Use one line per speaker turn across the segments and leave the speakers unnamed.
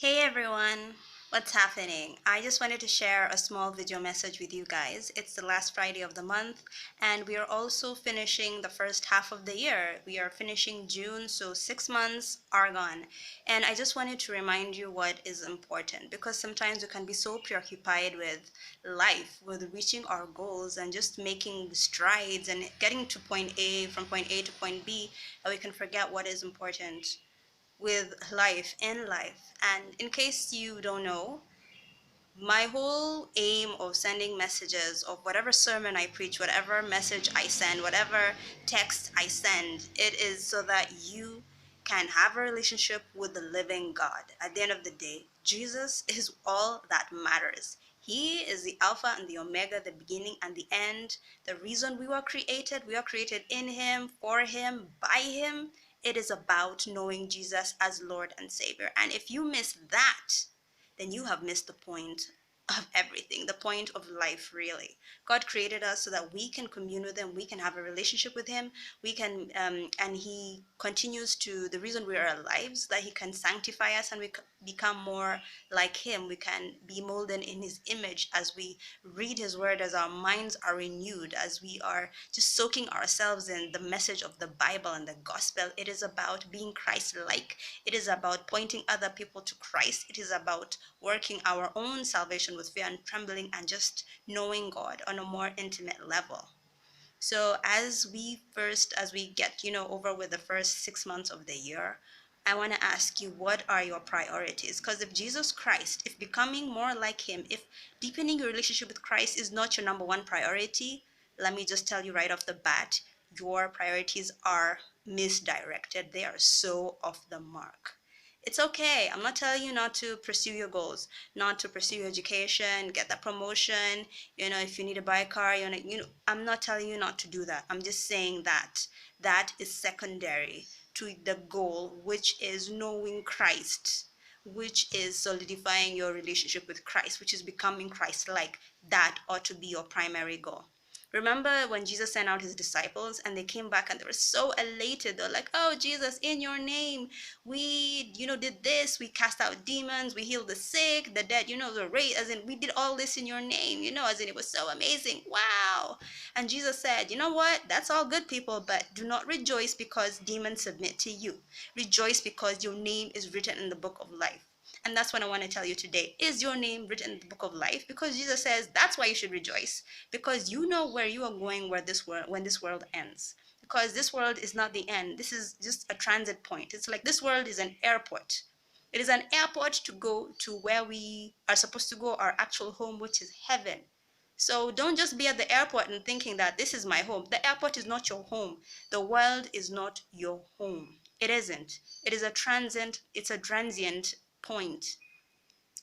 Hey everyone, what's happening? I just wanted to share a small video message with you guys. It's the last Friday of the month, and we are also finishing the first half of the year. We are finishing June, so 6 months are gone. And I just wanted to remind you what is important because sometimes we can be so preoccupied with life, with reaching our goals and just making strides and getting to point A from point A to point B, that we can forget what is important with life in life. And in case you don't know, my whole aim of sending messages of whatever sermon I preach, whatever message I send, whatever text I send, it is so that you can have a relationship with the living God. At the end of the day, Jesus is all that matters. He is the Alpha and the Omega, the beginning and the end. The reason we are created in Him, for Him, by Him. It is about knowing Jesus as Lord and Savior. And if you miss that, then you have missed the point of everything, the point of life, really. God created us so that we can commune with Him, we can have a relationship with Him, we can, and He continues to, the reason we are alive is that He can sanctify us and we become more like Him. We can be molded in His image as we read His word, as our minds are renewed, as we are just soaking ourselves in the message of the Bible and the gospel. It is about being Christ-like. It is about pointing other people to Christ. It is about working our own salvation with fear and trembling and just knowing God on a more intimate level. So as we get, over with the first 6 months of the year, I want to ask you, what are your priorities? Because if Jesus Christ, if becoming more like Him, if deepening your relationship with Christ is not your number one priority, let me just tell you right off the bat, your priorities are misdirected. They are so off the mark. It's okay. I'm not telling you not to pursue your goals, not to pursue your education, get that promotion. If you need to buy a car, I'm not telling you not to do that. I'm just saying that that is secondary to the goal, which is knowing Christ, which is solidifying your relationship with Christ, which is becoming Christ-like. That ought to be your primary goal. Remember when Jesus sent out His disciples and they came back and they were so elated. They're like, "Oh, Jesus, in your name, we, did this. We cast out demons. We healed the sick, the dead, the raised, as in we did all this in your name, as in it was so amazing. Wow." And Jesus said, "You know what? That's all good, people, but do not rejoice because demons submit to you. Rejoice because your name is written in the book of life." And that's what I want to tell you today. Is your name written in the book of life? Because Jesus says that's why you should rejoice. Because you know where you are going when this world ends. Because this world is not the end. This is just a transit point. It's like this world is an airport. It is an airport to go to where we are supposed to go, our actual home, which is heaven. So don't just be at the airport and thinking that this is my home. The airport is not your home. The world is not your home. It isn't. It's a transient point.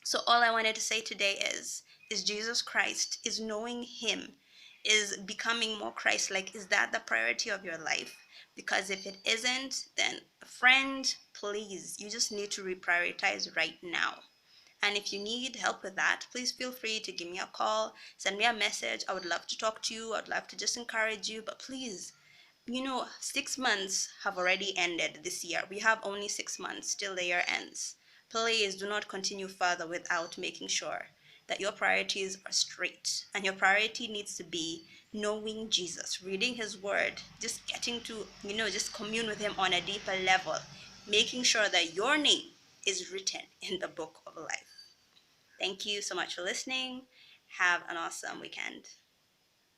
So all I wanted to say today is Jesus Christ, is knowing Him, is becoming more Christ-like. Is that the priority of your life? Because if it isn't, then friend, please, you just need to reprioritize right now. And if you need help with that, please feel free to give me a call, send me a message. I would love to talk to you. I'd love to just encourage you. But please, 6 months have already ended this year. We have only 6 months till the year ends. Please do not continue further without making sure that your priorities are straight. And your priority needs to be knowing Jesus, reading His word, just getting to, just commune with Him on a deeper level, making sure that your name is written in the book of life. Thank you so much for listening. Have an awesome weekend.